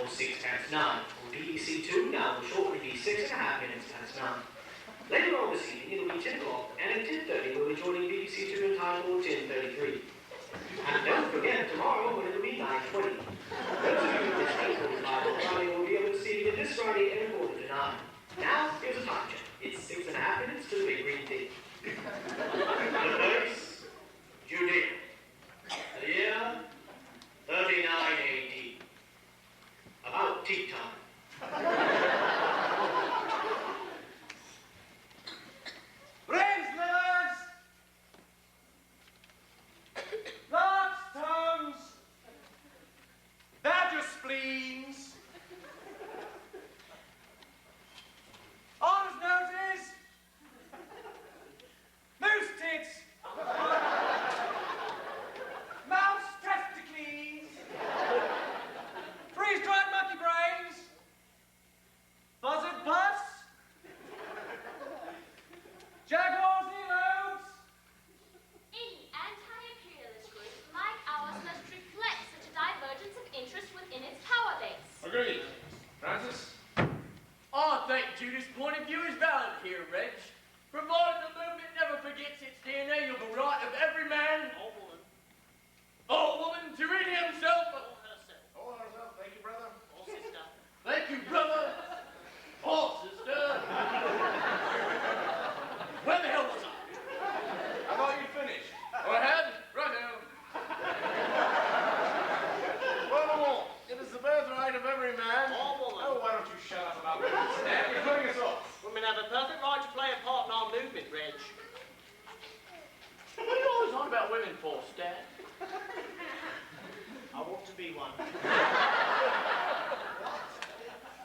or 6 past 9, or BBC2 now will shortly be 6.5 minutes past 9. Later on this evening, it'll be 10 o'clock, and at 10:30 we'll be joining BBC2 entitled 10:33. And don't forget, tomorrow when it'll be 9:20. Those of you who missed April's live on Friday will be able to see it this Friday at 9:45. Now, here's a time check. It's 6.5 minutes to the big green thing. The place, Judea. The year, 39 AD. About tea time. Brains, livers! Larks, tongues! Badger spleens! Otters' noses! Moose tits! Mouse testicles! Freeze-dried monkey brains! Buzzard butts! Jaguars' earlobes! Any anti-imperialist group like ours must reflect such a divergence of interest within its power base. Agreed. Francis? I think Judith's point of view is valid here, Reg. Provided the movement never forgets its DNA of the right of every man or woman to rid himself Or herself. Hold on yourself. Thank you, brother. Or sister. Thank you, brother. Oh, sister. Where the hell was I? I thought you'd finished. I had? Right now. Well, it is the birthright of every man. Or woman. Oh, why don't you shut up about that? Stan, you're putting us off. Women have a perfect right to play a part in our movement, Reg. What are you always on about women for, Stan? I want to be one.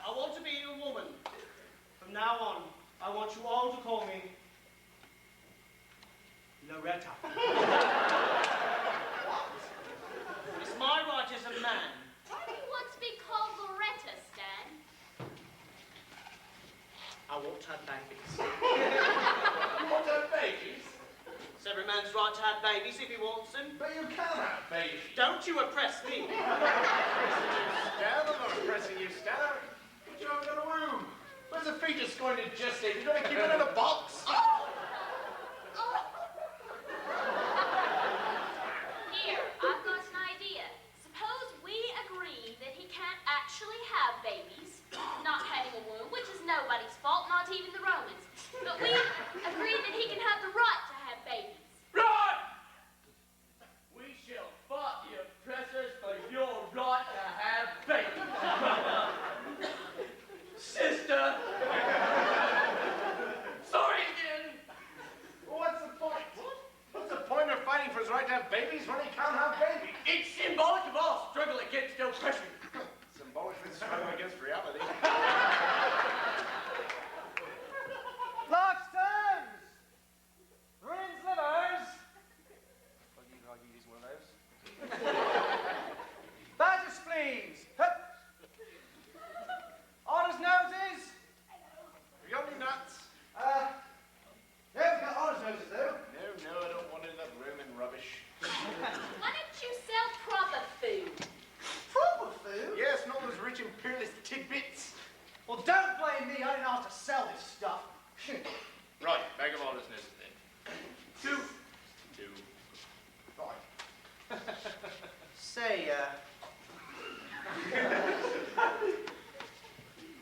I want to be a woman. From now on, I want you all to call me Loretta. It's my right as a man. Why do you want to be called Loretta, Stan? I want to have babies. What are babies? It's every man's right to have babies if he wants them. But you can have babies. Don't you oppress me. Stan, I'm not oppressing you, Stan. Put you out in a room. Where's the fetus going to gestate? You're going to keep it in a box? Here, I've got an idea. Suppose we agree that he can't actually have babies, not having a womb, which is nobody's fault, not even the Romans. But we agree that he can have the right to have babies. Right! We shall fight the oppressors for your right to have babies. Sister! Sorry again! What's the point? What's the point of fighting for his right to have babies when he can't have babies? It's symbolic of our struggle against oppression. Symbolically struggling against reality. Larks, tongues! Brains, livers! Well, you know, you use one of those. Badger spleens! Hup. Otters' noses! Have you got any nuts? Yeah, we've got otters' noses, though. No, I don't want any of that Roman rubbish. Why don't you sell proper food? Proper food? Yes, not those rich imperialist tidbits. Well, don't blame me. I didn't know how to sell this stuff. Right, bag of orders noses then. 2. Right. Say,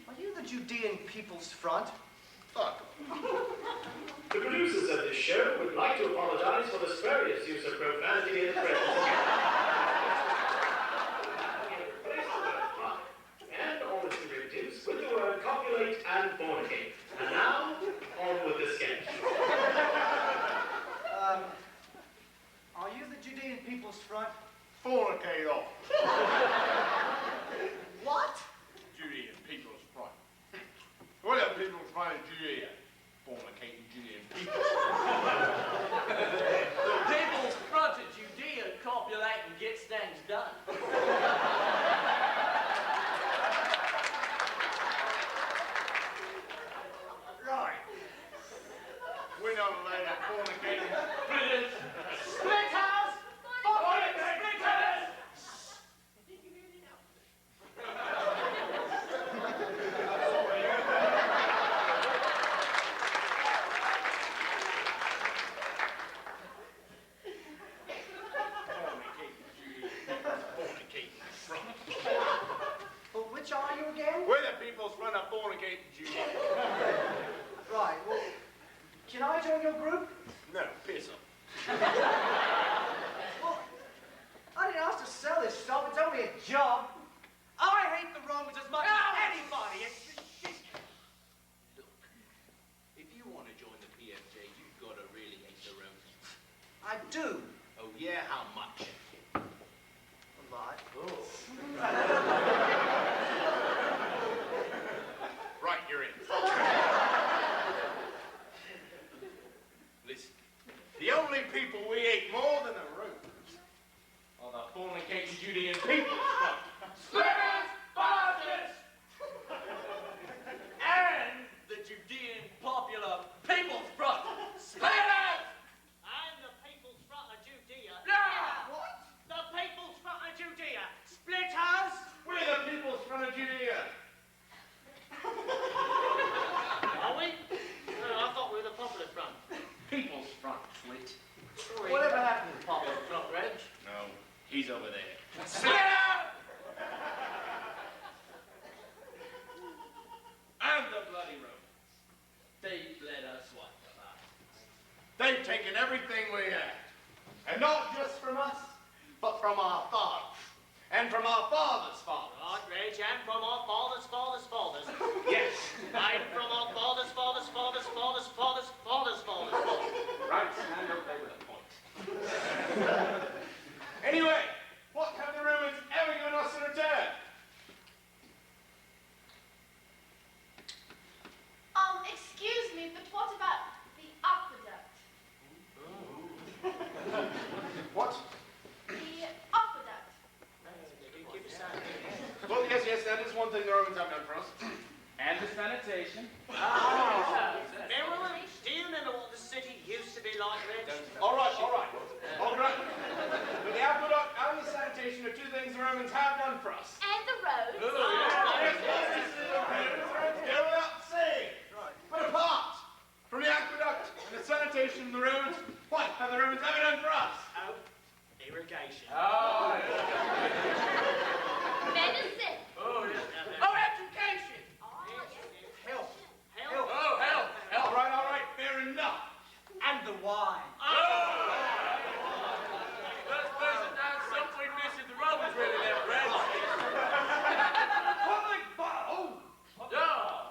are you the Judean People's Front? Fuck. The producers of this show would like to apologize for the spurious use of profanity in the presence. And all its derivatives with the word copulate and fornicate. And now, on with the sketch. Are you the Judean People's Front? Fornicate off. What? Judean People's Front. What are People's Front in Judea? Fornicating Judean people. The people's front of Judea copulate and gets things done. Right. We're not allowed to fornicate. Splitters! Splitters! Fornicate splitters! Did you hear me now? your group? No, piss off. Well, I didn't ask to sell this stuff. It's only a job. I hate the Romans as much as anybody. Look, if you want to join the PFJ, you've got to really hate the Romans. I do. Oh yeah, how much? A lot. Right, you're in. Listen, the only people we hate more than the Romans are the fornicating Judean people. Slimmers, bastards! And the Judean Popular People's Front. Splitters! And the People's Front of Judea. Yeah! What? The People's Front of Judea. Splitters! We're the people's front of Judea. Are we? I thought we were the Popular Front. People's Front, Twit. Whatever happened to the Popular Front, Reg? No, he's over there. Splitter! And the bloody Romans. They let us wipe the bastards. They've taken everything we had. And not just from us, but from our fathers. And from our fathers' fathers. Right, Reg, and from our fathers' fathers' fathers. Yes. And from our fathers' fathers' fathers' fathers' fathers' fathers' fathers' fathers. Right, stand up there with a point. Anyway, what have the Romans ever given us in return? Excuse me, but what about the aqueduct? What? The aqueduct. Give us that. Well, yes, that is one thing the Romans have done for us. And the sanitation. Marilyn, do you remember what the city used to be like, Reg? All right. But the aqueduct and the sanitation are two things the Romans have done for us. And the roads. Go without saying. But apart from the aqueduct and the sanitation and the roads, what have the Romans ever done for us? Oh, irrigation. Medicine. Oh, education! Oh, yes. Health. Help. Oh, help! All right, fair enough. And the wine. Let's face it, that's something missing the Romans really never read. Public bar. Yeah!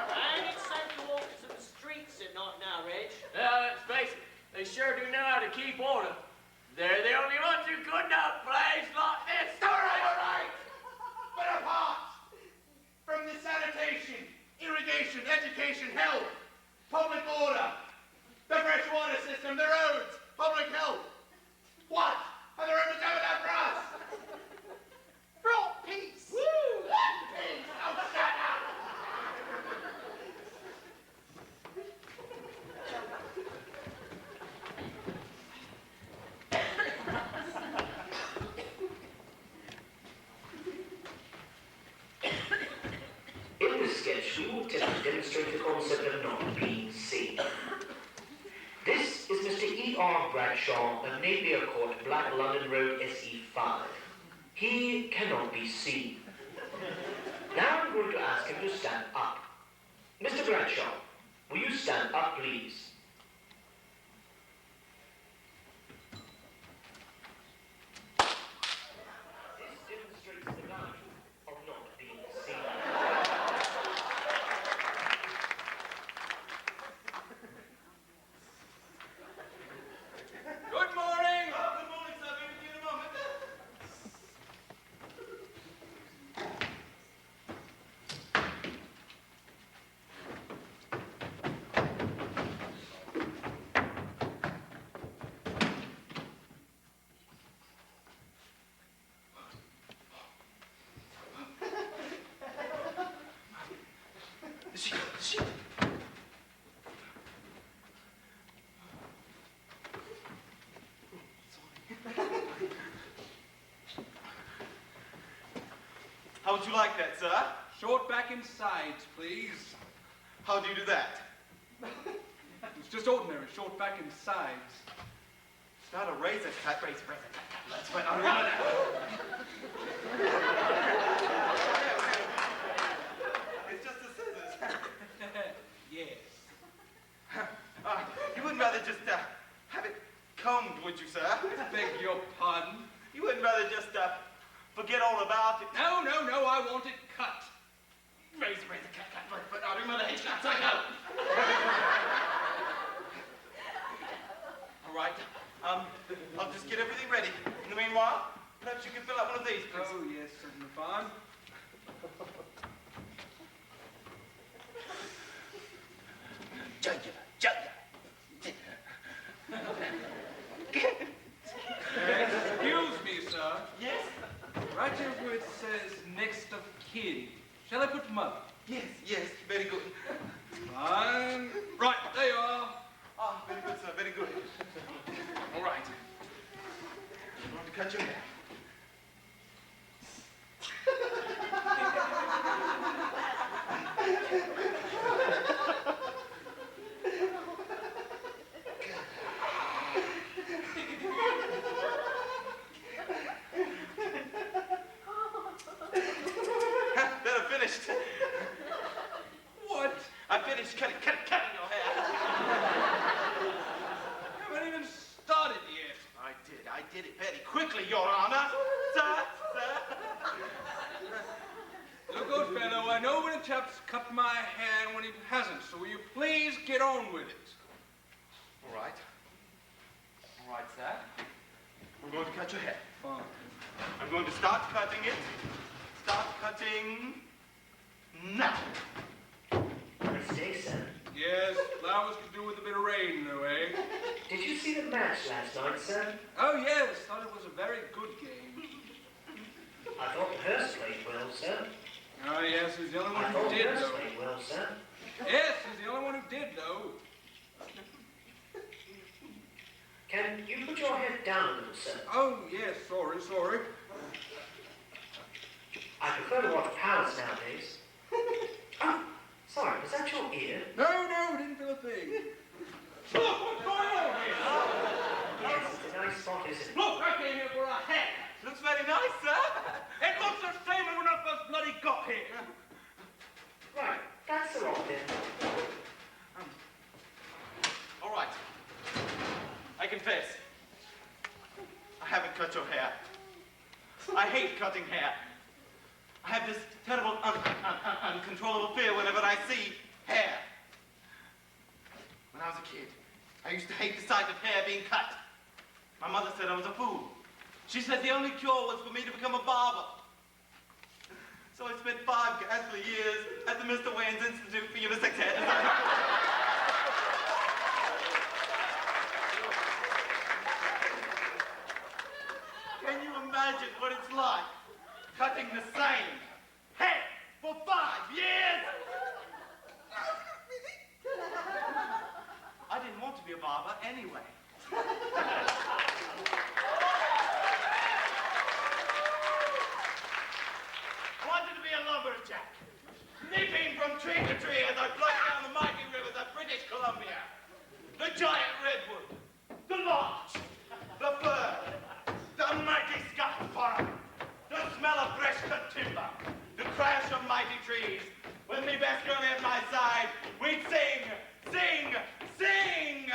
And it's safe to walk into the streets at night now, Reg. Now, let's face it, they sure do know how to keep order. They're the only ones who could know a place like this. All right. But apart from the sanitation, irrigation, education, health, public order, the fresh water system, the roads, public health, what have the Romans ever done for us? Brought peace. Woo! Peace. Oh, shut up. In this sketch, we will attempt to demonstrate the concept of not being seen. This is Mr. E.R. Bradshaw of Napier Court, Black London Road, SE5. He cannot be seen. Now I'm going to ask him to stand up. Mr. Bradshaw, will you stand up, please? This demonstrates the value of not being seen. Good morning! Good morning, sir. Be with you in a moment. How would you like that, sir? Short back and sides, please. How do you do that? It's just ordinary, short back and sides. It's not a razor cut. Razor cut. Let's wait on It's just the scissors. Yes. You wouldn't rather just have it combed, would you, sir? I beg your pardon? You wouldn't rather just forget all about it? No, I want it cut. Razor, cut, but I remember the H-cut, so no. All right, I'll just get everything ready. In the meanwhile, perhaps you can fill out one of these, please. Oh, yes, certainly, fine. Jugular. Excuse me, sir. Yes? Right here where it says next of kin. Shall I put mother? Yes, very good. Fine. Right, there you are. Ah, very good, sir, very good. All right. I'm going to cut your hair. That I finished. What? I finished cutting your hair. Haven't even started yet. I did it very quickly, Your Honor. Sir. Look, old fellow, I know when a chap's cut my hair and when he hasn't, so will you please get on with it? All right, sir. I'm going to cut your hair. Fine. I'm going to start cutting it. Start cutting now. Nice day, sir. Yes, flowers could do with a bit of rain, though, eh? Did you see the match last night, sir? Oh, yes, thought it was a very good game. I thought Hurst played well, sir. Oh, yes, he's the only I one thought who did, Hurst though. played well, sir. Yes, he's the only one who did, though. Can you put your head down a little, sir? Oh, yes, sorry. I prefer to watch Powers nowadays. Oh, sorry, was that your ear? No, didn't feel a thing. Look, what's going on here? Yes, it's a nice spot, isn't it? Look, I came here for a hat. Looks very nice, sir. It looks the same as when I first bloody got here. Right, that's the rock then. All right. I confess. I haven't cut your hair. I hate cutting hair. I have this terrible, uncontrollable fear whenever I see hair. When I was a kid, I used to hate the sight of hair being cut. My mother said I was a fool. She said the only cure was for me to become a barber. So I spent 5 ghastly years at the Mr. Wayne's Institute for Unisex Hair Design. Can you imagine what it's like cutting the same hair for 5 years? I didn't want to be a barber anyway. I wanted to be a lumberjack, leaping from tree to tree as I floated down the mighty rivers of British Columbia. The giant redwood, the larch, the fir, the mighty Scotch pine, the smell of fresh cut timber, the crash of mighty trees. With me best girl at my side, we'd sing, sing, sing.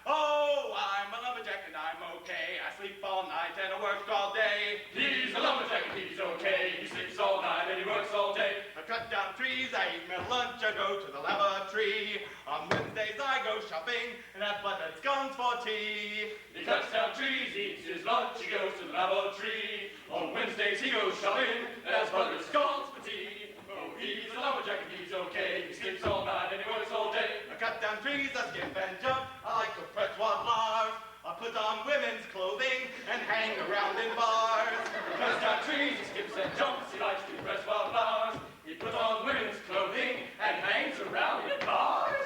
Oh, I'm a lumberjack and I'm okay. I sleep all night and I work all day. He's a lumberjack and he's okay. He sleeps all night and he works all day. I cut down trees, I eat my lunch, I go to the lavatory. On Wednesdays I go shopping and have buttered scones for tea. He cuts down trees, eats his lunch, he goes to the lavatory. On Wednesdays he goes shopping and has buttered scones for tea. Oh, he's a lumberjack and he's okay. He sleeps all night and he works all day. I cut down trees, I skip and jump. I like to press wildflowers. I put on women's clothing and hang around in bars. He cuts down trees, he skips and jumps, he likes to press wildflowers. He puts on women's clothing and hangs around in bars.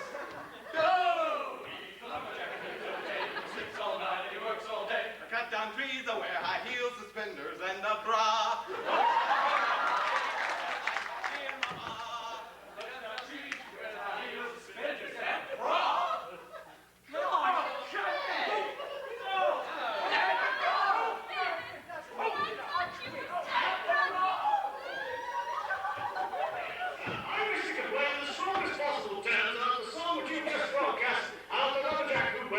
Oh, he's a lumberjack and he's okay. He sleeps all night and he works all day. I cut down trees, I wear high heels, suspenders, and a bra. Dear Mama, Cut down trees, he wears high heels, suspenders, and bra. I wish you could play in the strongest possible terms of the song which you just broadcast out of the lumberjack who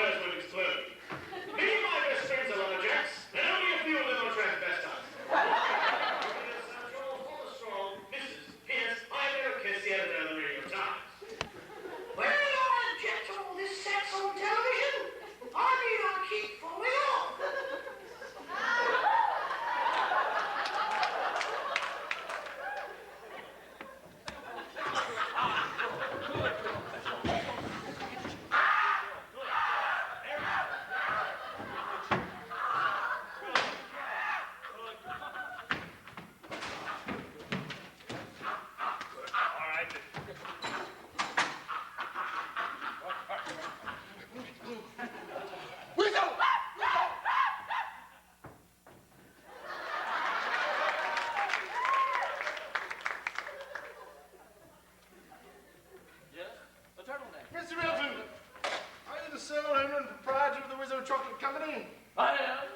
Children, I am.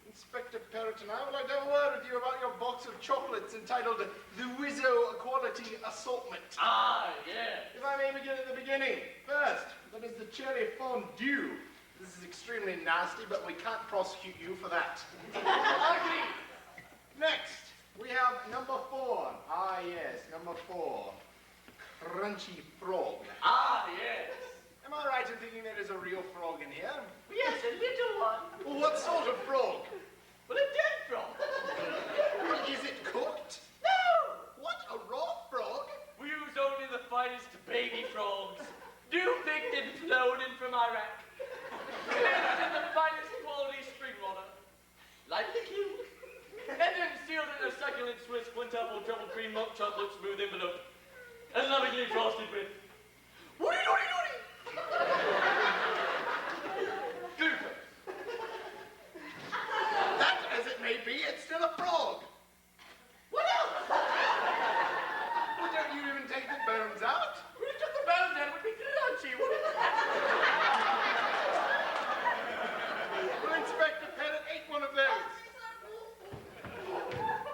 Inspector Parrot and I would like to have a word with you about your box of chocolates entitled the Wizzo Quality Assortment. Ah, yes. If I may begin at the beginning. First, that is the cherry fondue. This is extremely nasty, but we can't prosecute you for that. Ugly. Next, we have number 4. Ah, yes, number 4. Crunchy frog. Ah, yes. Am I right in thinking there is a real frog in here? Yes, a little one. Well, what sort of frog? Well, a dead frog. Well, is it cooked? No. What, a raw frog? We use only the finest baby frogs. Dew picked and flown in from Iraq. Cleansed in the finest quality spring water. Lightly cute. And then sealed in a succulent Swiss quintuple double cream milk chocolate smooth envelope. And lovingly frosted with woody doody doody. Glucose. That, as it may be, it's still a frog. What else? Well, don't you even take the bones out? We took the bones out, it would be crunchy, wouldn't it? Well, Inspector Parrot ate one of those.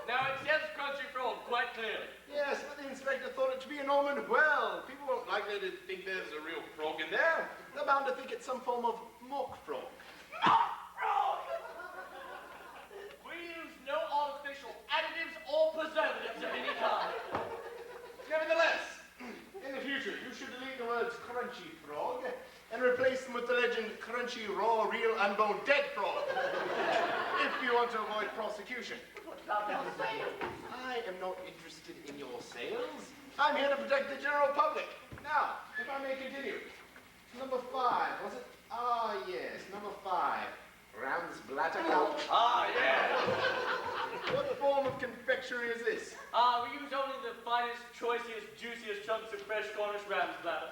Now it says crunchy frog quite clearly. Yes, but the inspector thought it to be a Norman well. People won't likely to think there's a real frog in there. They're bound to think it's some form of mock frog. Mock frog! We use no artificial additives or preservatives of any kind. Nevertheless, in the future, you should delete the words crunchy frog and replace them with the legend crunchy, raw, real, unboned, dead frog. If you want to avoid prosecution. What about our sale? I am not interested in your sales. I'm here to protect the general public. Now, if I may continue. Number 5, was it? Ah, yes, number 5. Ram's bladder couch. Ah, yes. What form of confectionery is this? We use only the finest, choicest, juiciest chunks of fresh Cornish ram's bladder.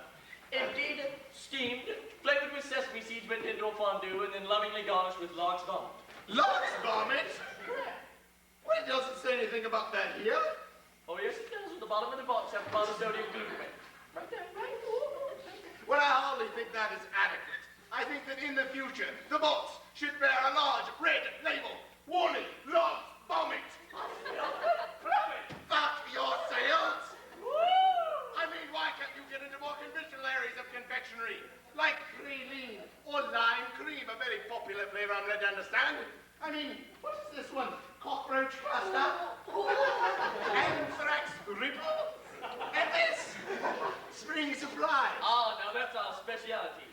Indeed, steamed, flavored with sesame seeds, went into a fondue, and then lovingly garnished with lark's vomit. Lark's vomit? Well, it doesn't say anything about that here. Oh, yes, it does. At the bottom of the box, have monosodium glutamate. Right there, right. Well, I hardly think that is adequate. I think that in the future, the box should bear a large red label. Warning, lark's vomit. Fuck your sales. I mean, why can't you get into more conventional areas of confectionery? Like praline or lime cream, a very popular flavor, I'm led to understand. I mean, what is this one? Cockroach cluster? Anthrax ripple? And this? Spring supply. Ah, now that's our speciality.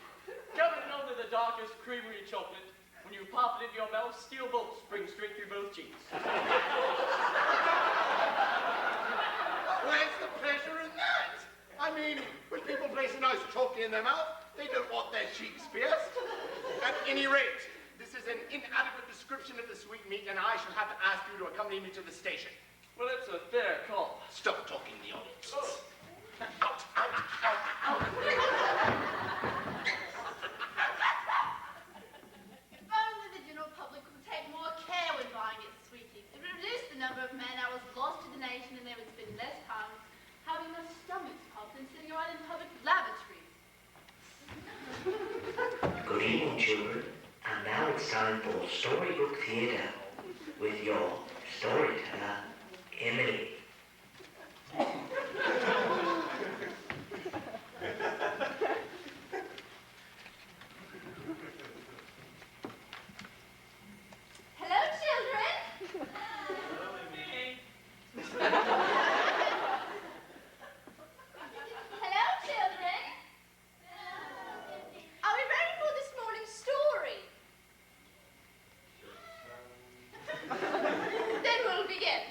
Covered in only the darkest creamery chocolate. When you pop it into your mouth, steel bolts spring straight through both cheeks. Where's the pleasure in that? I mean, when people place a nice chocolate in their mouth, they don't want their cheeks pierced. At any rate, this is an inadequate description of the sweetmeat, and I shall have to ask you to accompany me to the station. Well, it's a fair call. Stop talking nonsense. Oh. Out, out, out, out. If only the general public would take more care when buying its sweeties, it would reduce the number of man-hours lost to the nation, and they would spend less time having their stomachs pumped and sitting around in public lavatories. Good evening, children. And now it's time for Storybook Theatre with your storyteller, Emily. Hello, children. Hello, children. Are we ready for this morning's story? Then we'll begin.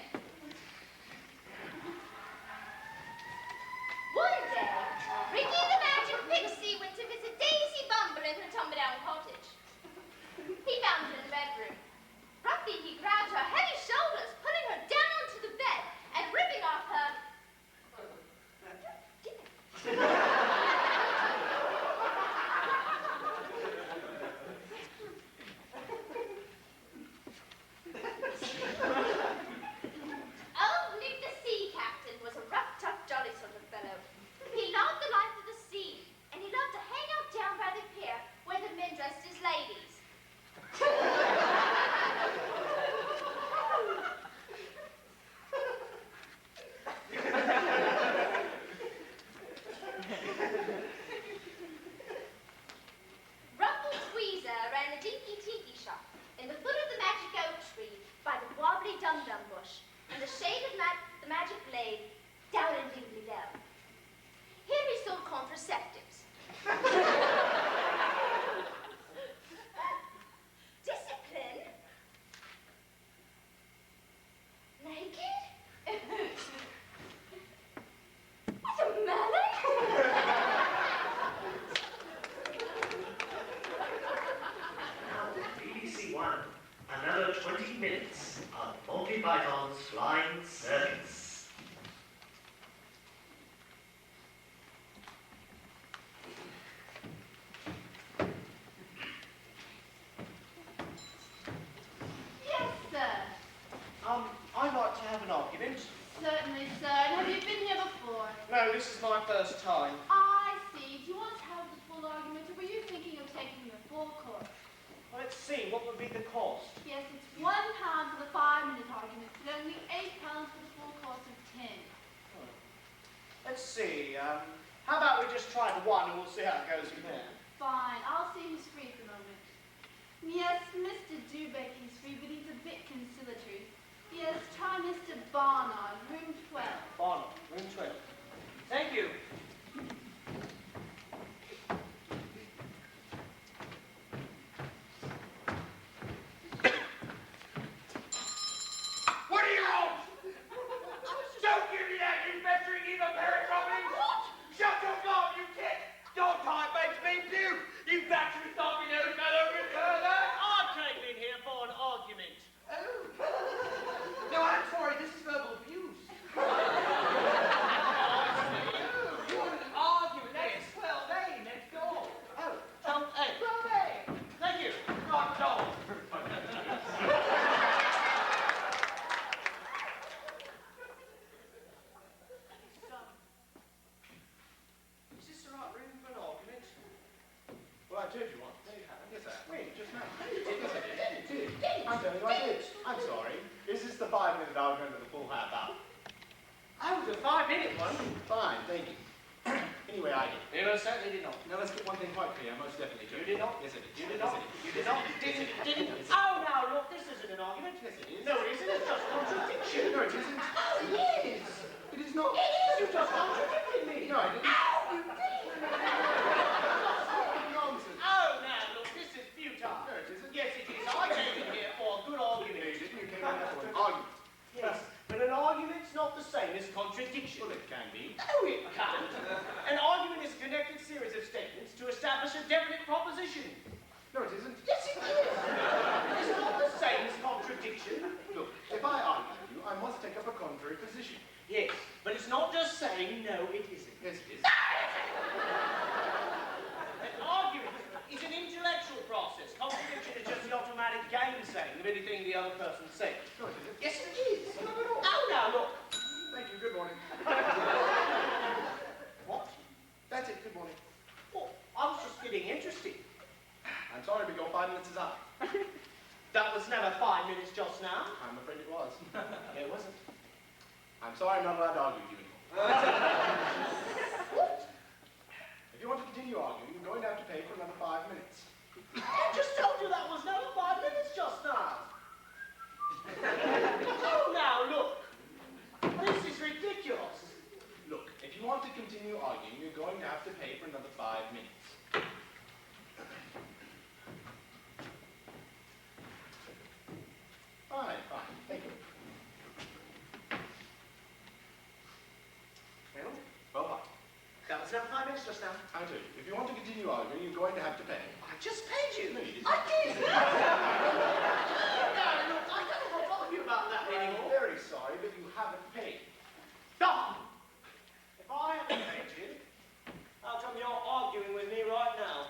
20 minutes of Monty Python's Flying Circus. Yes, sir. I'd like to have an argument. Certainly, sir. And have you been here before? No, this is my first time. I see. Do you want to have the full argument, or were you thinking of taking your full course? Let's see, what would be the cost? Yes, it's £1 for the 5-minute argument, but only £8 for the full course of 10. Let's see, how about we just try the one and we'll see how it goes from there? Fine. I'll see who's free at the moment. Yes, Mr. Dubeck is free, but he's a bit conciliatory. Yes, try Mr. Barnard, room 12. Barnard, room 12. Thank you. What do you want? Don't give me that, you measuring even Mary Robbins! Shut your mouth, you kid! Your type makes me puke! You battery stop your nose fellow returner! I came in here for an argument. Oh. No, I'm sorry, this is verbal abuse. You want an argument? That's 12A, let's go. Oh, 12A. 12A! Thank you. Not at all. Is this the right room for an argument? Well, I told you once. No, you haven't. Yes, I have. Wait, just now. Yes, I did. I'm telling you I did. I'm sorry. Is this the 5-minute argument or the full half hour? Oh, the 5-minute one. Fine, thank you. Anyway, I did. You most certainly did not. Now, let's get one thing quite clear. I most definitely You did not. Yes, I did. You did Yes, not. I did. You did not. Didn't. Oh, now look, this isn't an argument. Yes, it is. No, it isn't. It's just a contradiction. No, it isn't. Oh, it is. It is not. It is. You just contradicted me. No, I didn't. Oh, you did. Nonsense. Oh, now look, this is futile. No, it isn't. Yes, it is. I came in here for a good No, argument. you didn't. You came in there for an argument. Yes, but an argument's not the same as contradiction. Well, it can be. No, it can't. An argument is a connected series of statements to establish a definite proposition. No, it isn't. Yes, it is. It's not the same as contradiction. Look, if I argue with you, I must take up a contrary position. Yes, but it's not just saying no, it isn't. Yes, it is. An argument is an intellectual process. Contradiction is just the automatic gainsaying of anything the other person says. No, it isn't. Yes, it is. Well, not at all. Oh, now look. Thank you. Good morning. What? That's it. Good morning. Well, I was just getting interested. I'm sorry, but your 5 minutes is up. That was never 5 minutes just now. I'm afraid it was. It wasn't. I'm sorry, I'm not allowed to argue with you anymore. What? If you want to continue arguing, you're going to have to pay for another 5 minutes. I just told you that was never 5 minutes just now. Oh, now look. This is ridiculous. Look, if you want to continue arguing, you're going to have to pay for another 5 minutes. Fine, fine. Thank you. Well, fine. That was never 5 minutes just now. I tell you, if you want to continue arguing, you're going to have to pay. I just paid you. No, you didn't. I did. No, look, I don't want to bother you about that I'm anymore. very sorry, but you haven't paid. Stop! If I haven't paid you, how come you're arguing with me right now?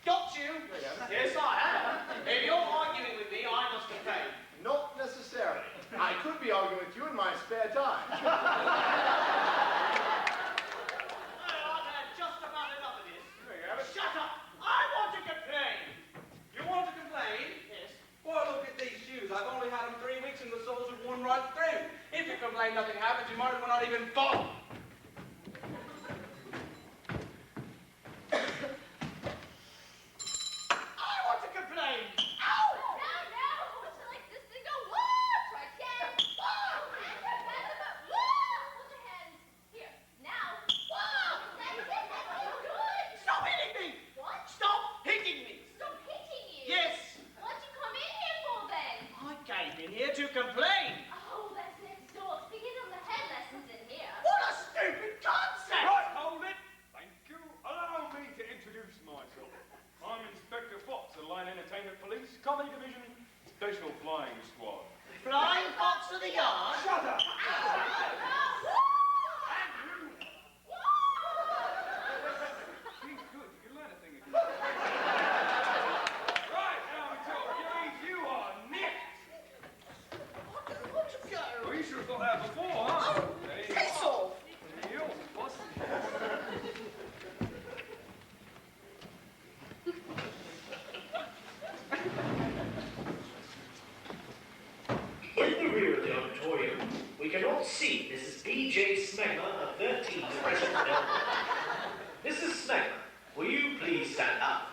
Got you? No, you haven't. Yes, I have. If you're arguing with me, I must have paid. Not necessarily. I could be arguing with you in my spare time. I've had just about enough of this. Shut up! I want to complain. You want to complain? Yes. Well, look at these shoes. I've only had them 3 weeks and the soles have worn right through. If you complain nothing happens, you might as well not even bother. I want to complain. Ow! No! Won't you like this thing go? Whoa! Try again. Whoa! And your hands up. Whoa! Hold your hands. Here. Now. Whoa! That's it. That's good. Stop hitting me! What? Stop hitting me! Stop hitting you. Yes! What'd you come in here for then? I came in here to complain. Oh, that's next door. Speaking of the head lessons in here. What a stupid concept! Right, hold it. Thank you. Allow me to introduce myself. I'm Inspector Fox, the Line Entertainment Police, Comedy Division, Station special flying squad. Flying fox of the yard? Shut up! She's good. You can learn a thing or two. Right, now we talk. You are nicked. Well, you should have thought that before, huh? Piss off! You're boss. In the rear of the auditorium, we can all see Mrs. B.J. Smegma of 13 present Melbourne. Mrs. Smegma, will you please stand up?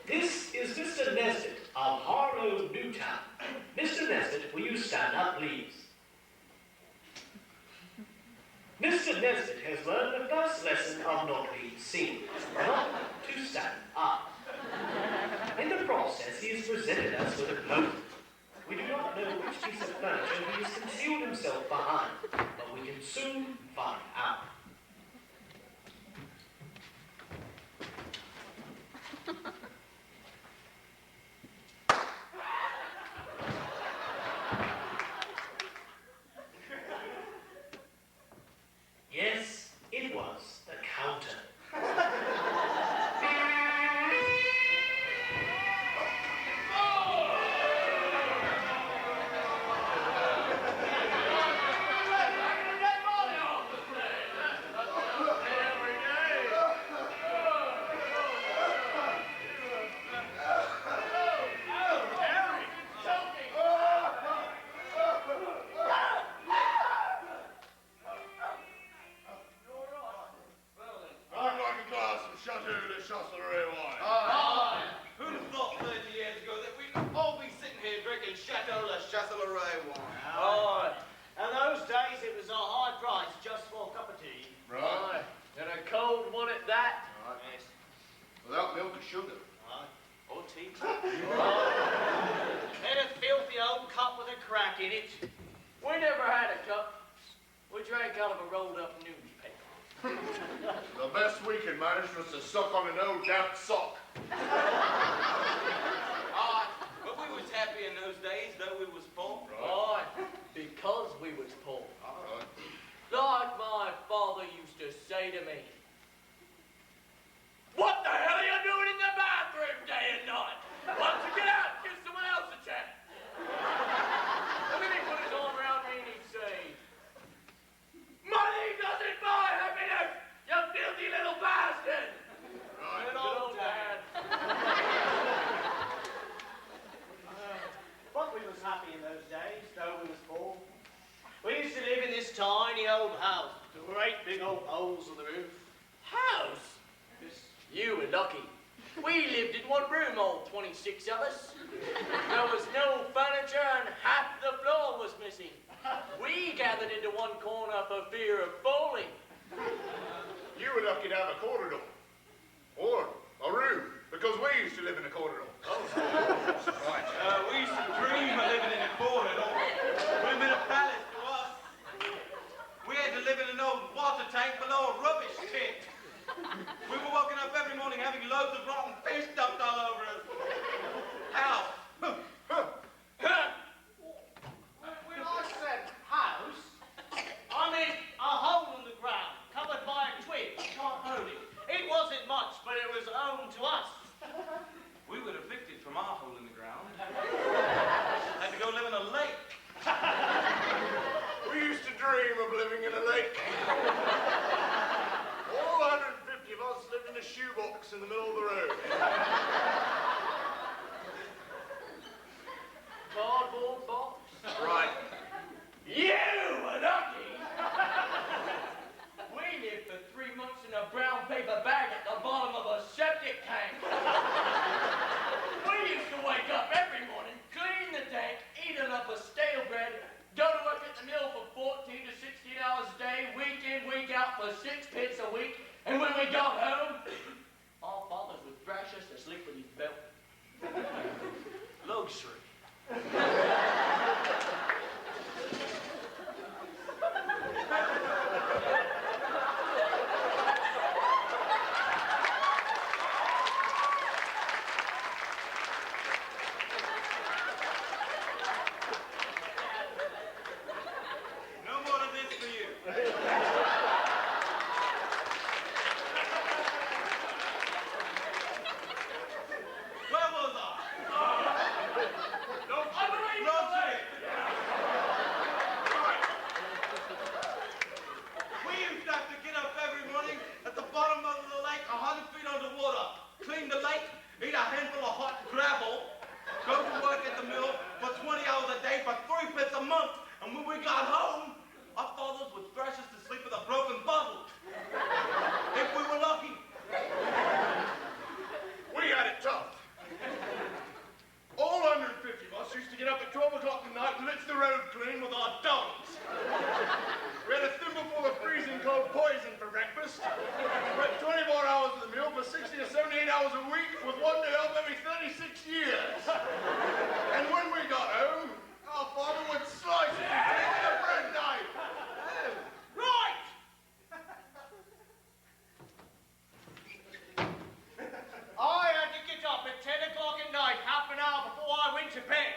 This is Mr. Nesbitt of Harlow, Newtown. Mr. Nesbitt, will you stand up, please? Mr. Nesbitt has learned the first lesson of not being seen, not to stand up. In the process, he has presented us with a poem. We do not know which piece of furniture he has concealed himself behind, but we can soon find out. Yes, it was the counter. I'd like a glass of Chateau de Chasselet wine. Who'd have thought 30 years ago that we'd all be sitting here drinking Chateau Le Chasselet wine? Oh, in those days it was a high price just for a cup of tea. Right. And a cold one at that. Right. Yes. Without milk or sugar. Or tea. And a filthy old cup with a crack in it. We never had a cup. We drank out of a rolled up newspaper. The best we could manage was to suck on an old damp sock. But we was happy in those days, though we was poor. Right. Because we was poor. Right. Like my father used to say to me, "What the hell are you doing in the bathroom day and night? Why don't you get out and give someone else a chance?" And then he'd put his arm around me and he'd say, "Money doesn't buy happiness, you filthy little bastard!" Right. Good old Dad. But we was happy in those days, though we was poor. We used to live in this tiny old house with great big old holes in the roof. House? Yes, you were lucky. We lived in one room, all 26 of us. There was no furniture and half the floor was missing. We gathered into one corner for fear of falling. You were lucky to have a corridor. Or a room, because we used to live in a corridor. Right. We used to dream of living in a corridor. Would have been a palace to us. We had to live in an old water tank below a rubbish pit. We were waking up every morning having loads of rotten fish dumped all over us. Ow! When I said house, I meant a hole in the ground, covered by a twig. You can't hold it. It wasn't much, but it was owned to us. We were evicted from our hole in the ground. And when we got home, our father would slice it with a bread knife. Right! I had to get up at 10 o'clock at night, half an hour before I went to bed.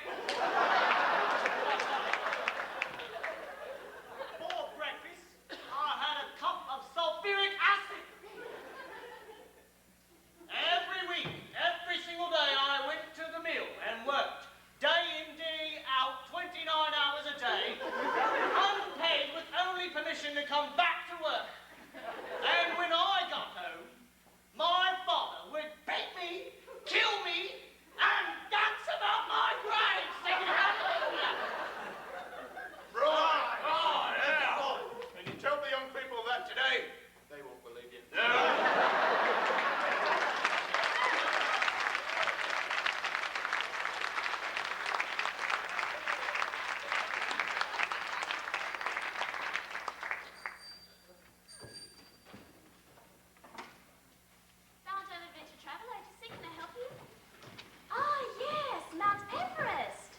For breakfast, I had a cup of sulfuric acid. Every week, every single day, I went to the mill and worked, day in, day out, 29 hours a day, unpaid with only permission to come back to work. And when I got home, my father would beat me, kill me, and dance about my grave, singing hallelujah. Right. Oh, yeah. And you tell the young people that today, they won't believe you. Valentine Adventure Travel Agency, can I help you? Ah, yes, Mount Everest.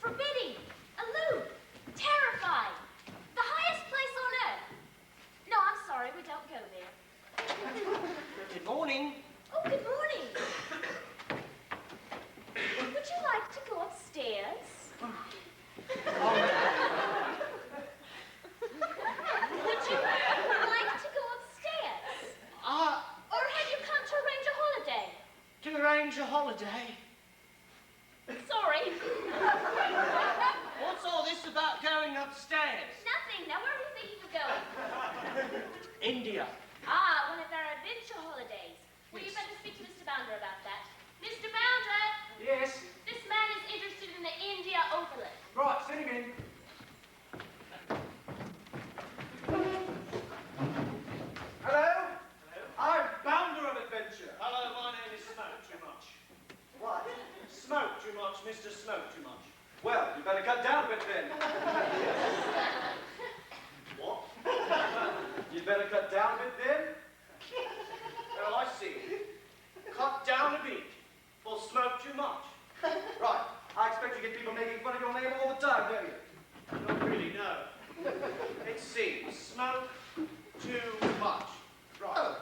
Forbidding, aloof, terrifying. The highest place on earth. No, I'm sorry, we don't go there. Good morning. Oh, good morning. Would you like to go upstairs? Would you like to go upstairs? Or have you come to arrange a holiday? To arrange a holiday. Sorry. What's all this about going upstairs? Nothing. Now, where are you thinking of going? India. Ah, one of our adventure holidays. Well, you better speak to Mr. Bounder about that. Mr. Bounder, Yes. this man is interested in the India overland. Right, send him in. Hello? I'm Bounder of Adventure. Hello, my name is Smoke Too Much. What? Smoke Too Much, Mr. Smoke Too Much. Well, you better cut down a bit then. What? You better cut down a bit then. Well, I see. Cut down a bit for Smoke Too Much. Right, I expect you get people making fun of your name all the time, don't you? Not really, no. It seems Smoke Too Much. Right. Oh.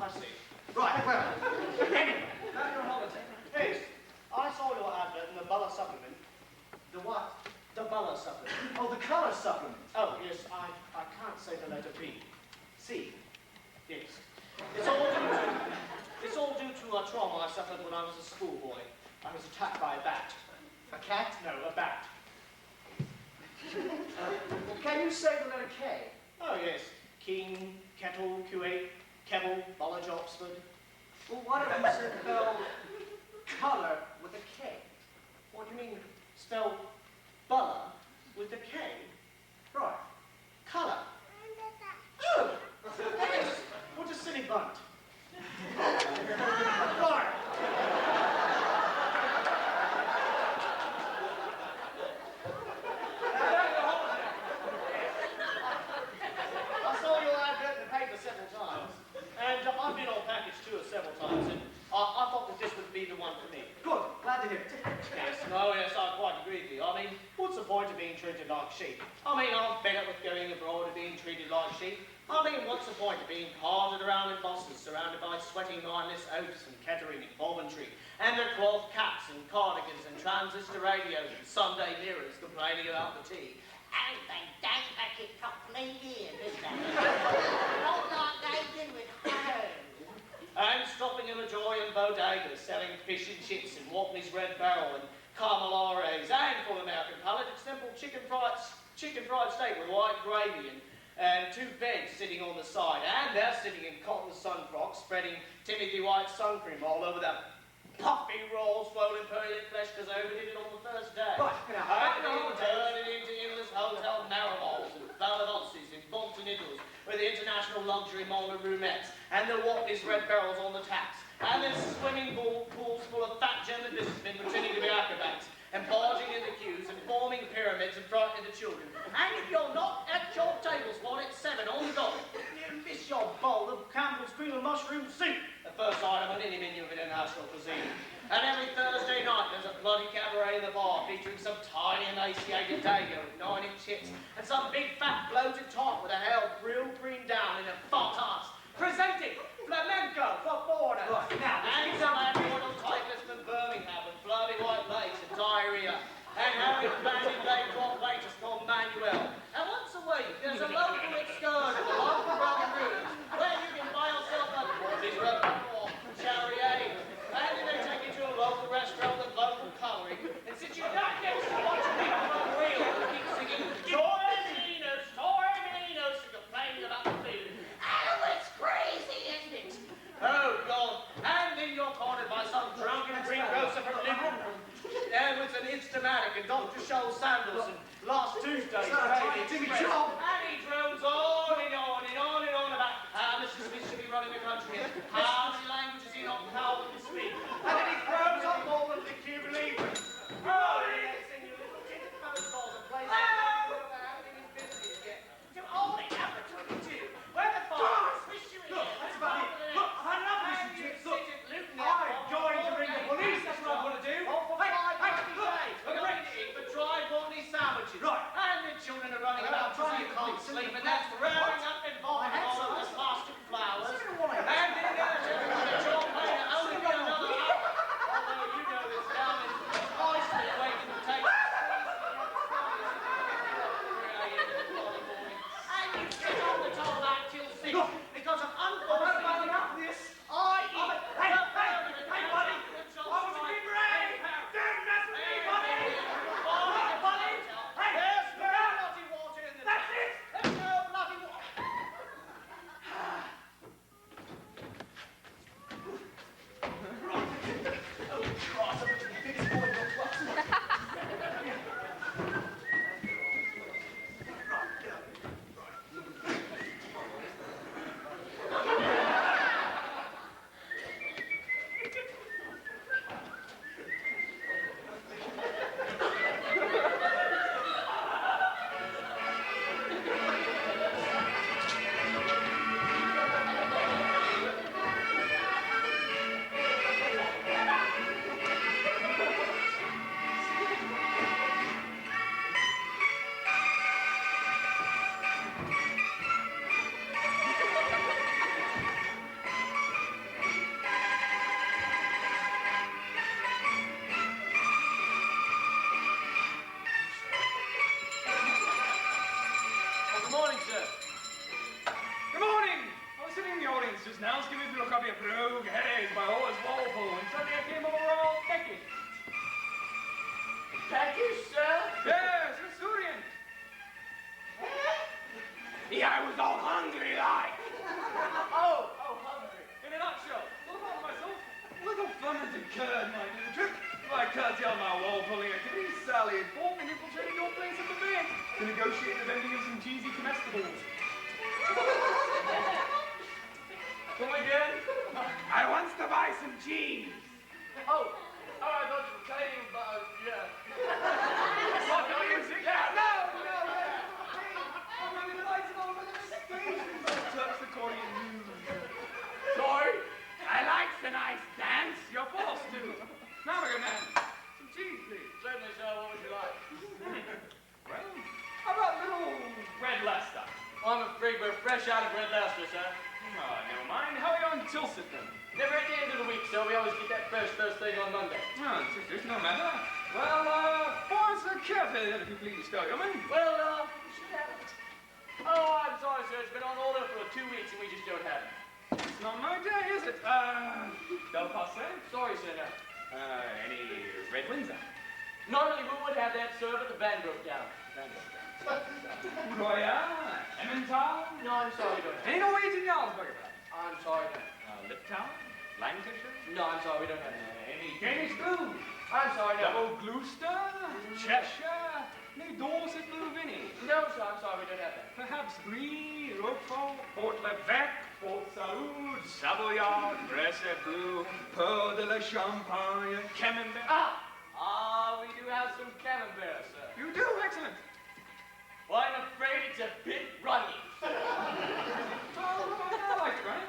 I see. Right, well, anyway, about your holiday. Yes, I saw your advert in the Buller supplement. The what? The Buller supplement. Oh, the colour supplement. Oh, yes, I can't say the letter B. C. Yes. It's all due to a trauma I suffered when I was a schoolboy. I was attacked by a bat. A cat? No, a bat. Well, can you say the letter K? Oh, yes. King, Kettle, Kuwait, Kebble, College, Oxford. Well, why don't you spell colour with a K? What do you mean, spell Buller with a K? Right. Colour. Oh! Yes! What a silly bunt. Right. I saw your advert in the paper several times, and I've been on package tour several times, and I thought that this would be the one for me. Good. Glad to hear it. Yes, no, yes, I quite agree with you. I mean, what's the point of being treated like sheep? I mean, I'm fed up with going abroad and being treated like sheep. I mean, what's the point of being carted around in buses, surrounded by sweaty mindless oafs and Kettering and Coventry, and their cloth caps and cardigans and transistor radios and Sunday mirrors complaining about the tea? And they don't pack it properly here, do they? Not like they do at home. And stopping in the Joy and Bodegas, selling fish and chips and Watley's Red Barrel and Carmelares, and for the American palate, it's simple chicken fried steak with white gravy and two beds sitting on the side, and they're sitting in cotton sun frocks, spreading Timothy White sun cream all over their puffy, raw, swollen, pearly flesh because I overdid it on the first day. Right, now, And turn it into endless hotel marabols and baladosses and Continentals with the international luxury Mola roomettes and the Watley's Red Barrels on the taps, and then swimming pools full of fat German businessmen pretending to be acrobats and barging in the queues and forming pyramids and frightening the children. And if you're not at your table spot at 7 on the dot, you miss your bowl of Campbell's cream and mushroom soup, the first item on any menu of international cuisine. And every Thursday night there's a bloody cabaret in the bar featuring some tiny emaciated dago with 9-inch hips and some big fat bloated top with a hair real green down in a fat ass. Presenting flamenco for foreigners. Right, now, and some aboriginal typist from Birmingham with bloody white lace and diarrhea. And Harry banded leg drop waitress called Manuel. And once a week there's a local excursion to local Roman ruins where you can buy yourself a or Charrier. And then they take you to a local restaurant with local colouring. And since you're not next to watching people on real who keep singing Torremolinos, Torremolinos, and complaining about the food. Oh, it's crazy, isn't it? Oh, God. And then you're cornered by some drunken greengrocer from Liverpool. And with an Instamatic and Dr. Scholl's sandals and last Tuesday's Daily Express. And he drones on and on and on and on about how Mr. Smith should be running the country and how many languages he not powerful to speak. And then he throws on all of the Cuban Libras. Oh, and they sing you little tinted phone calls and plays to all the opportunity to where the farmers wish you in. Look, that's about it. Look, I've had enough of this shit. Look, I'm going to ring the police. That's what I'm going to do. Drive all these sandwiches. Right. And the children are running about because you can't sleep, and that's throwing up and vomiting all over the plastic flowers. And then there's everybody John Mayer only got another hour. Although you know this down in Iceland waiting to take and you sit on the top back till 6 because of unfortunate. I've had enough of this. Hey, buddy. I was a big brave. Don't mess with me, buddy. That's it! There's no bloody water. Good morning, sir. Good morning! I was sitting in the audience just now, skimming through a copy of Brogue Hayes by Horace Walpole, and suddenly I came over all Peckish. Peckish, sir? Yes, Asturian. Yeah, I was all hungry like. Oh, hungry. In a nutshell, what about myself? A little fermented curd might do the trick. If I curtail my wall-pulling activities, Sally and Paul can infiltrate your place at the bed to negotiate the vending of some cheesy comestibles. Come again? I wants to buy some cheese. Oh, I thought you were saying about, yeah. What, no music? Yeah, no. I'm running the lights over the stations. Turks accordion news. Sorry? I like the nice dance. You're forced to. Now, my good man, some cheese, please. Certainly, sir. What would you like? Well, how about little Red Leicester? I'm afraid we're fresh out of Red Leicester, sir. Oh, never mind. How are you on Tilsit then? Never at the end of the week, sir. We always get that fresh first thing on Monday. Oh, it's no matter. Well, what's the cafe then, if you please, Stargumman? Well, we should have it. Oh, I'm sorry, sir. It's been on order for 2 weeks and we just don't have it. It's not my day, is it? Del Passe? Sorry, sir, no. Any Red Windsor? Normally we would have that, sir, but the van broke down. Royal? Emmental? No, I'm sorry, we don't have it. Any Norwegian Jarlsberg? I'm sorry, no. Liptown? Lancashire? No, I'm sorry, we don't have it. Any Danish Blue? I'm sorry, no. Double Gloucester? Cheshire? Any Dorset Blue Vinny? No, sir, I'm sorry, we don't have that. Perhaps Brie, Roquefort, Port l'Evêque, Port Salut, Savoyard, Bresse Blue, Pearl de la Champagne, Camembert. We do have some camembert, sir. You do? Excellent. Well, I'm afraid it's a bit runny. Oh, I like it, right?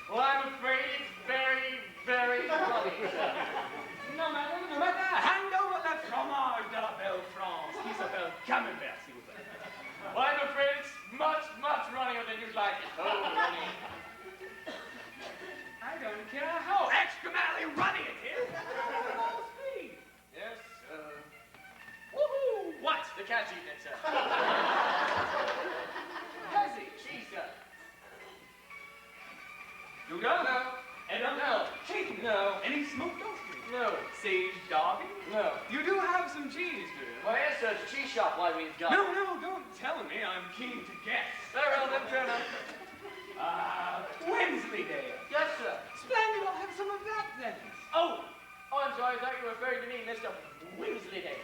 Well, I'm afraid it's very, very runny, sir. Camembert, s'il vous plaît. Well, I'm afraid it's much, much runnier than you'd like it. Oh, runny. I don't care how extra-madly runny it is. Full speed. Yes, woohoo! What? The cat's eating it, sir. Has he? Cheese, sir. Gouda? No. Edam? No. Cheese? No. Any smoked ostrich? No. Sage Derby? No. You do have some cheese, do you? Well, yes, sir, it's a cheese shop why we've got. No, don't tell me. I'm keen to guess. Very well, then, turn up. Wensleydale. Yes, sir. Splendid, I'll have some of that then. Oh, I'm sorry, I thought you were referring to me, Mr. Wensleydale.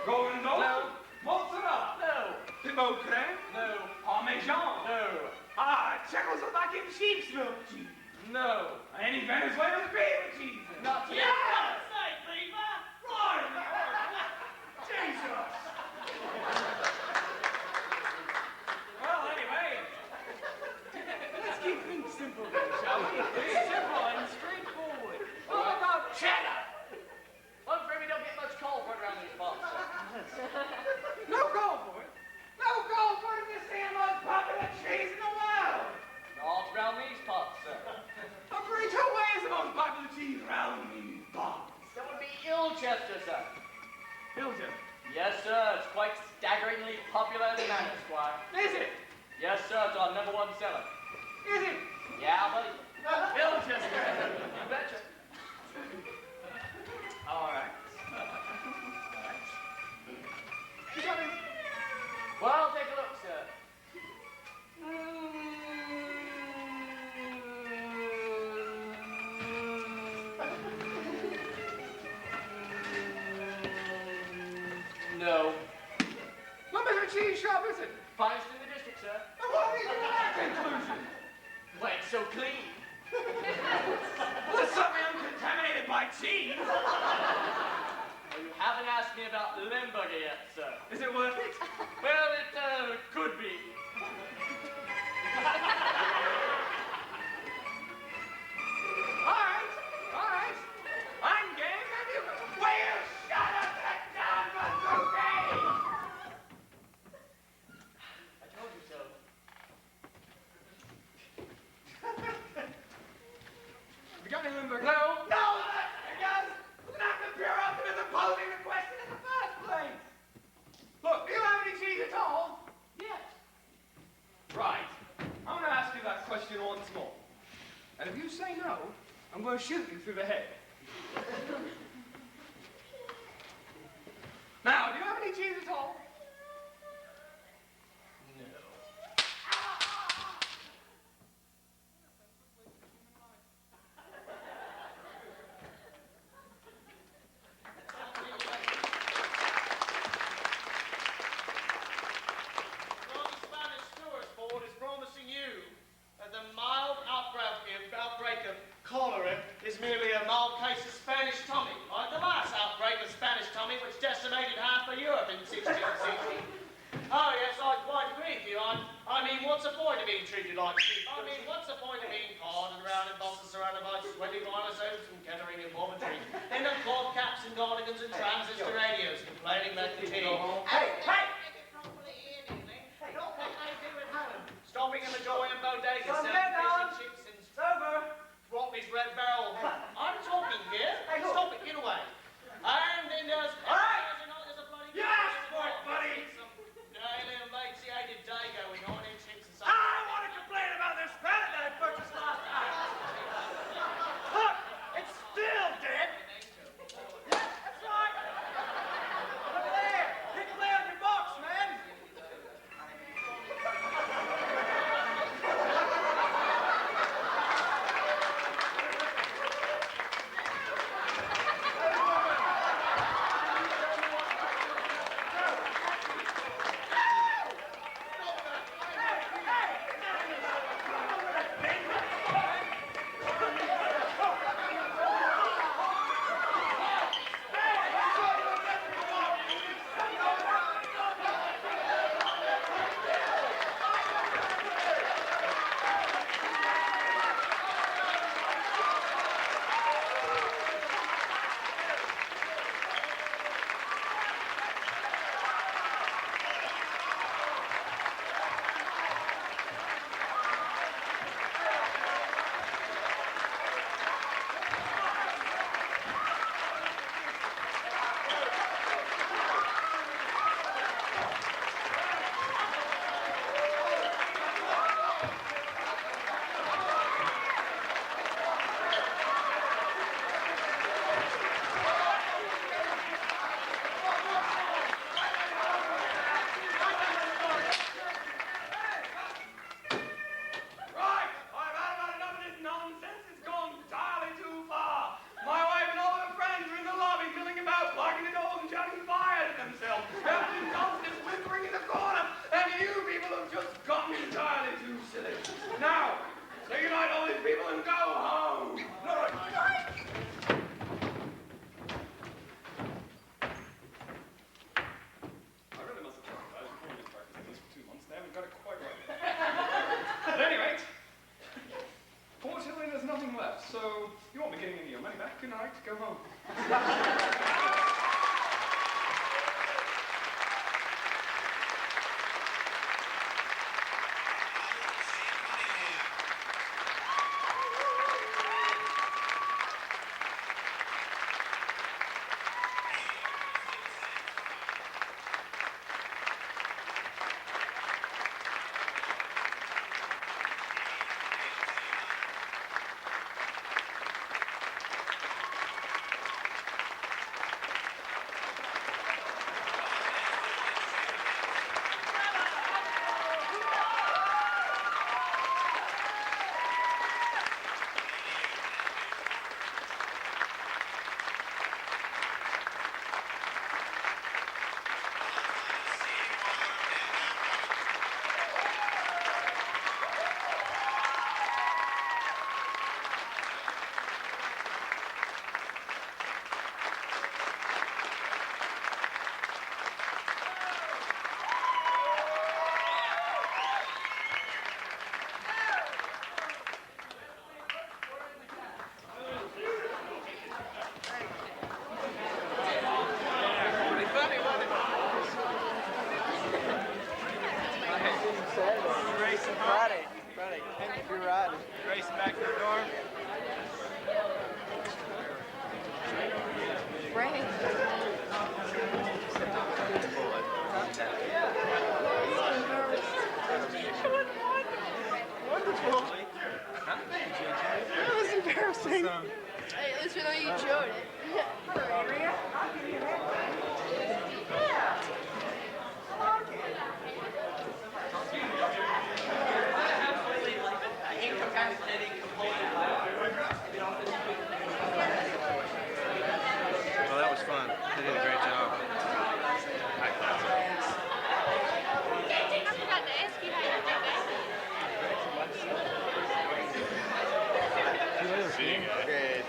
Gorgonzola? No. Mozzarella? No. Pimot creme? No. Parmesan? No. Czechoslovakian sheep's milk cheese. No. Any Venezuelan beaver cheese? Not yet. Yeah! Say, Beaver! Right. Jesus. Well, anyway, let's keep things simple then, shall we? Simple and straightforward. What about cheddar? I'm afraid we don't get much call for it around these parts, sir. No call for it. No call for it. This is the most popular cheese in the world. Not around these parts, sir. Operator, where is the most popular cheese around these parts? That would be Ilchester, sir. Hilton. Yes, sir. It's quite staggeringly popular in Manor, Squire. Is it? Yes, sir. It's our #1 seller. Is it? Yeah, buddy. Ilchester. You betcha. All right. You got it. Well, take a look, sir. No. What kind of cheese shop is it? Finest in the district, sir. And what do you do with that conclusion? Why, it's so clean. Well, it's certainly uncontaminated by cheese. Well, you haven't asked me about Limburger yet, sir. Is it worth it? Well, it could be. All right. I'm game. And you will shut up that damn bazooka! I told you so. Have you got any Limburger? No. No, because we're gonna have to pure optimism posing the question in the first place. Look, do you have any cheese at all? Yes. Right. I'm gonna ask you that question once more. And if you say no, I'm gonna shoot you through the head. Now, do you have any cheese at all? No. Well, the Spanish tourist board is promising you that the mild outbreak of cholera is merely a mild case of Spanish tummy, like the last outbreak of Spanish tummy which decimated half of Europe in 1660. Oh, yes, I quite agree with you. I mean, what's the point of being treated like sheep? I mean, what's the point of being pardoned around in buses surrounded by sweaty rhinoceros from Kettering and Coventry? Then the cloth caps and gardigans and transistor radios complaining about the tea. Hey! Look what they do at home. Stopping in the Joy and Bodega, selling fish and chips and Rottney's Red Barrel. I'm talking here. Stop it, get away. And then there's... There's a bloody... You asked for it, buddy. Some alien emaciated day going on in chips and I don't want to complain about this pallet that I purchased last time. Look, it's still dead. Yeah, that's right. Look there. Pick Right. Wonderful. That was embarrassing. Hey, at least we know you enjoyed it. Well, that was fun. They did a great job. I forgot to ask you how you did that. Okay.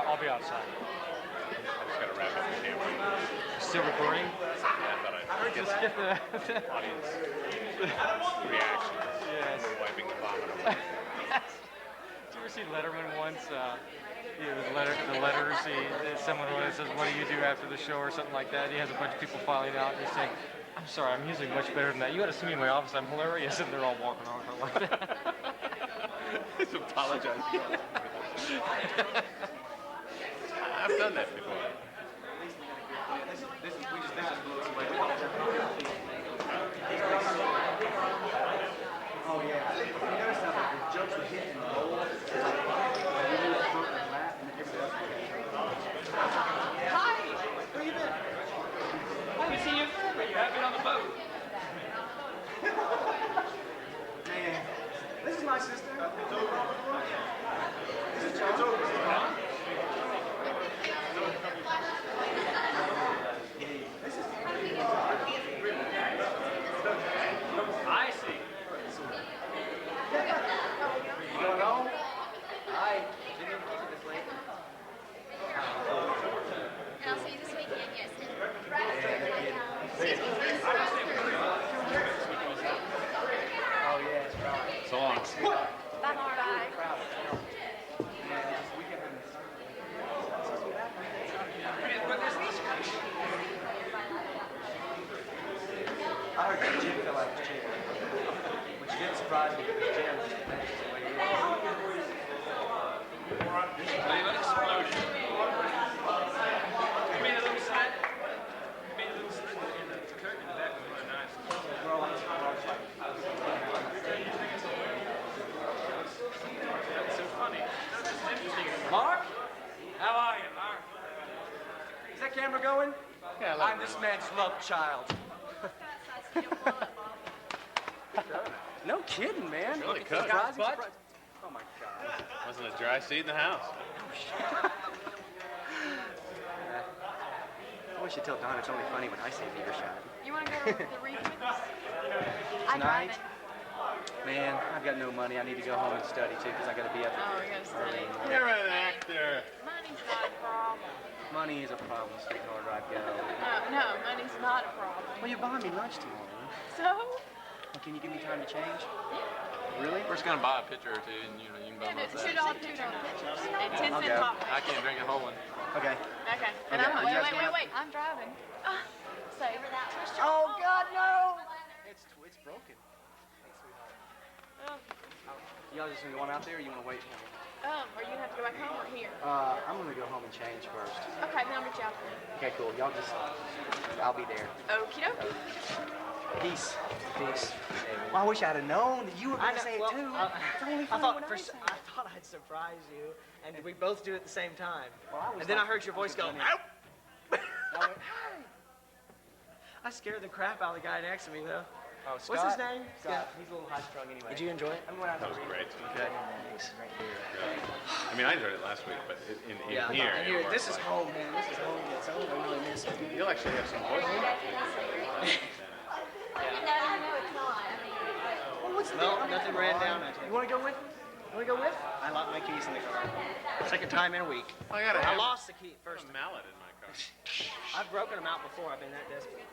I'll be outside. I just gotta wrap up the camera. Still recording? I thought I'd get the audience reaction. Yes. We're wiping the vomit away. Did you ever see Letterman once? The letters. Someone says, "What do you do after the show?" or something like that. He has a bunch of people filing out, and he's saying, "I'm sorry, I'm usually much better than that. You got to see me in my office. I'm hilarious," and they're all walking off like that. Just apologize. I've done that before. Oh yeah. You notice how the jokes were hitting the bowl? Hi! Where you been? I haven't seen you forever. You have been on the boat. Man, this is my sister. This is Joe. I see. You going home? Hi. Didn't even keep it this late. And I'll see you this weekend, yes. Oh yeah, it's right. So long. Bye, Mark. Bye. I heard that Jim fell out of his chair. Which didn't surprise me because Jim is the way he is. Leave an explosion. You made a little slit. You made a little slit in the curtain. That was really nice. That's so funny. This is interesting. Mark? How are you, Mark? Is that camera going? Yeah, I'm this man's love child. No kidding, man. Really cooked. Surprising, surprising. Oh my God. Wasn't a dry seat in the house. I wish you'd tell Don it's only funny when I say the earshot. You want to go to the reef with us? I'm Tonight? driving. Man, I've got no money. I need to go home and study too because I got to be up Oh, we gotta early study. in the morning. You're an actor. Money's not a problem. Money is a problem, sweetheart. I go. No, money's not a problem. Well, you're buying me lunch tomorrow. So? Well, can you give me time to change? Really? We're just gonna buy a picture or two, and you can buy Yeah, both $2 that. pictures and 10 I'll cent go. pop. I can't drink a whole one. Okay. Okay. And Okay, I'm you guys going wait. I'm driving. Savor that. Oh God, no! It's broken. Y'all just gonna go on out there, or you wanna wait? Or you have to go back home or here? I'm gonna go home and change first. Okay, then I'll meet you out there. Okay, cool. Y'all just, I'll be there. Okie dokie. Peace. Peace. Well, I wish I'd have known that you were gonna say it too. It's only I funny thought when I say it. I thought I'd surprise you, and we both do it at the same time. Well, I was And then I like- heard your voice go, I was "Ow!" I went, I scared the crap out of the guy next to me, though. oh, What's his name? Scott. He's a little high strung anyway. Did you enjoy it? I'm going out That was great. Okay. Thanks. Right here. I mean, I enjoyed it last week, but in Yeah, here, and it here, worked this is like- home, man. This is home. It's home. I really miss it. You'll actually have some voice. No, nothing ran down. You want to go with me? You want to go with? I locked my keys in the car. Second time in a week. I gotta I have lost the key first. a mallet in my car. I've broken them out before. I've been that desperate.